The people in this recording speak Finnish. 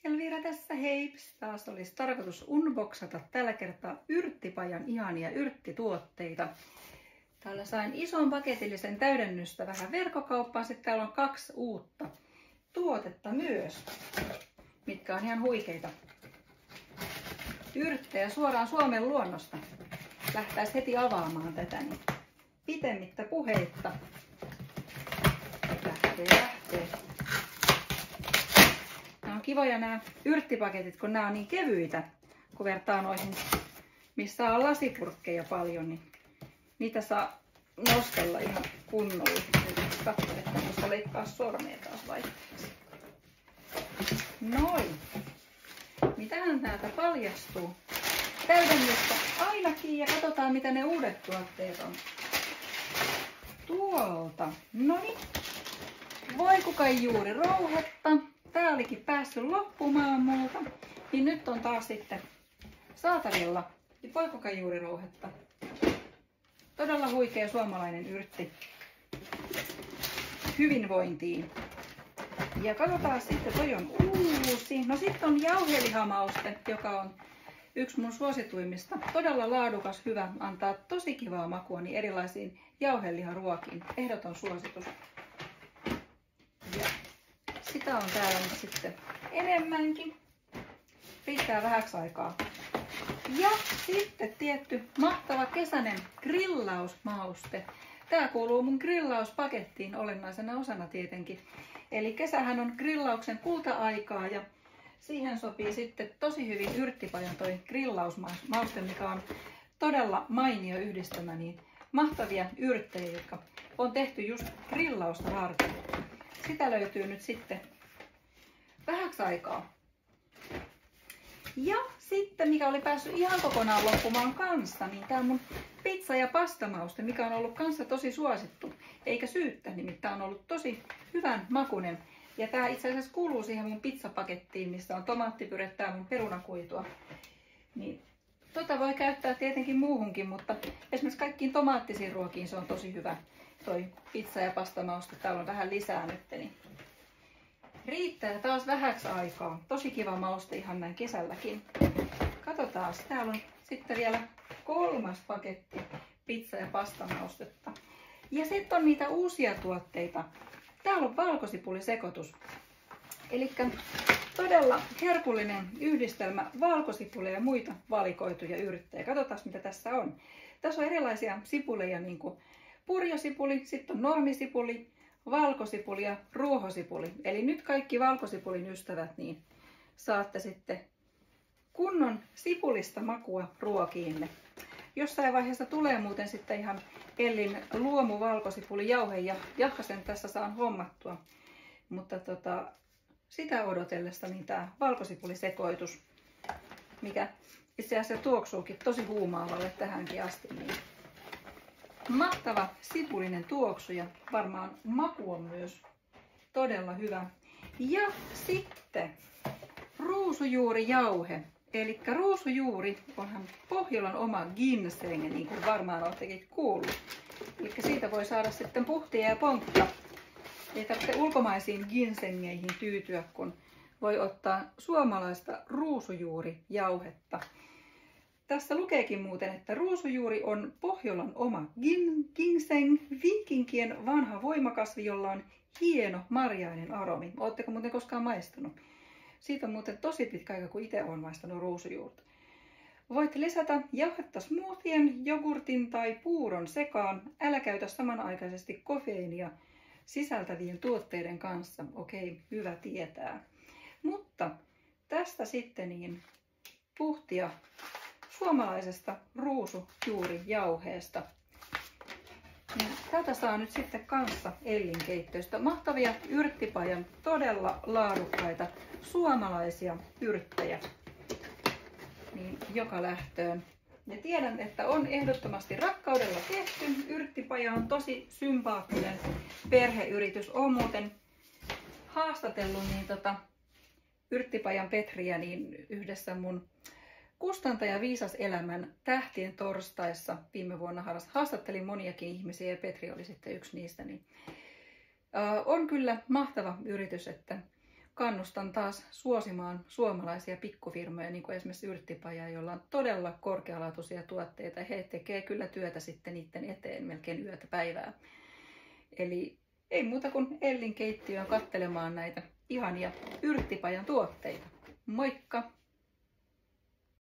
Elvira tässä, heips! Taas olisi tarkoitus unboxata tällä kertaa Yrttipajan ihania yrttituotteita. Täällä sain ison paketillisen täydennystä vähän verkkokauppaan. Sitten täällä on 2 uutta tuotetta myös, mitkä on ihan huikeita. Yrttejä suoraan Suomen luonnosta. Lähtäisi heti avaamaan tätä, niin pitemmittä puheitta. Lähtee. Nämä on kivoja nämä yrttipaketit, kun nämä on niin kevyitä, kun vertaa noihin, missä on lasipurkkeja paljon, niin niitä saa nostella ihan kunnolla. Katso, että musta leikkaa sormea taas vaihteeksi. Noin. Mitähän täältä paljastuu? Täydennystä ainakin, ja katsotaan mitä ne uudet tuotteet on. Tuolta. Noniin. Voikukanjuuri rouhetta. Tää olikin päässyt loppumaan multa. Niin nyt on taas sitten saatavilla voikukanjuurirouhetta. Todella huikea suomalainen yrtti hyvinvointiin. Ja katsotaan sitten, toi on uusi. No sitten on jauhelihamauste, joka on yksi mun suosituimmista. Todella laadukas, hyvä, antaa tosi kivaa makua niin erilaisiin jauheliharuokiin. Ehdoton suositus. Ja sitä on täällä nyt sitten enemmänkin. Riittää vähäksi aikaa. Ja sitten tietty mahtava kesäinen grillausmauste. Tää kuuluu mun grillauspakettiin olennaisena osana tietenkin. Eli kesähän on grillauksen kulta-aikaa ja siihen sopii sitten tosi hyvin Yrttipajan toi grillausmauste, mikä on todella mainio yhdistelmä, niin mahtavia yrttejä, jotka on tehty just grillausta varten. Sitä löytyy nyt sitten vähäksi aikaa. Ja sitten, mikä oli päässyt ihan kokonaan loppumaan kanssa, niin tää mun pizza- ja pastamauste, mikä on ollut kanssa tosi suosittu. Eikä syyttä, nimittäin on ollut tosi hyvän makunen. Ja tää itse asiassa kuuluu siihen mun pizzapakettiin, missä on tomaattipyrettä ja mun perunakuitua. Niin tota voi käyttää tietenkin muuhunkin, mutta esimerkiksi kaikkiin tomaattisiin ruokiin se on tosi hyvä. Toi pizza- ja pastamauste, täällä on vähän lisää nyt, niin riittää taas vähäksi aikaa. Tosi kiva mauste ihan näin kesälläkin. Katsotaan, täällä on sitten vielä 3. paketti pizza- ja pastamaustetta. Ja sitten on niitä uusia tuotteita. Täällä on valkosipulisekoitus. Eli todella herkullinen yhdistelmä valkosipulia ja muita valikoituja yrttejä. Katsotaan mitä tässä on. Tässä on erilaisia sipuleja, niin kuin purjosipuli, sitten on normisipuli, valkosipuli ja ruohosipuli. Eli nyt kaikki valkosipulin ystävät, niin saatte sitten kunnon sipulista makua ruokiinne. Jossain vaiheessa tulee muuten sitten ihan Ellin luomu valkosipulijauhe ja jahkasen tässä saan hommattua. Mutta sitä odotellessa niin tää valkosipulisekoitus, mikä itse asiassa tuoksuukin tosi huumaavalle tähänkin asti. Niin mahtava sipulinen tuoksu ja varmaan maku on myös todella hyvä. Ja sitten ruusujuurijauhe. Eli ruusujuuri onhan Pohjolan oma ginseng, niin kuin varmaan olettekin kuullut. Eli siitä voi saada sitten puhtia ja pontta. Ei tarvitse ulkomaisiin ginsengeihin tyytyä, kun voi ottaa suomalaista ruusujuurijauhetta. Tässä lukeekin muuten, että ruusujuuri on Pohjolan oma ginseng, viikinkien vanha voimakasvi, jolla on hieno marjainen aromi. Oletteko muuten koskaan maistanut? Siitä on muuten tosi pitkä aika, kun itse olen maistanut ruusujuurta. Voit lisätä jauhetta smoothien, jogurtin tai puuron sekaan. Älä käytä samanaikaisesti kofeiinia sisältävien tuotteiden kanssa. Okei, hyvä tietää. Mutta tästä sitten niin puhtia suomalaisesta ruusujuurijauheesta. Niin tätä saa nyt sitten kanssa Ellin keittiöstä. Mahtavia Yrttipajan todella laadukkaita suomalaisia yrttejä niin joka lähtöön. Ja tiedän, että on ehdottomasti rakkaudella tehty. Yrttipaja on tosi sympaattinen perheyritys. Olen muuten haastatellut niin Yrttipajan Petriä niin yhdessä mun Kustantaja Viisas elämän tähtien torstaissa viime vuonna haastattelin moniakin ihmisiä ja Petri oli sitten yksi niistä. Niin, on kyllä mahtava yritys, että kannustan taas suosimaan suomalaisia pikkufirmoja, niin kuin esimerkiksi Yrttipaja, jolla on todella korkealaatuisia tuotteita. He tekevät kyllä työtä sitten niiden eteen melkein yötä päivää. Eli ei muuta kuin Ellin keittiöön katselemaan näitä ihania Yrttipajan tuotteita. Moikka!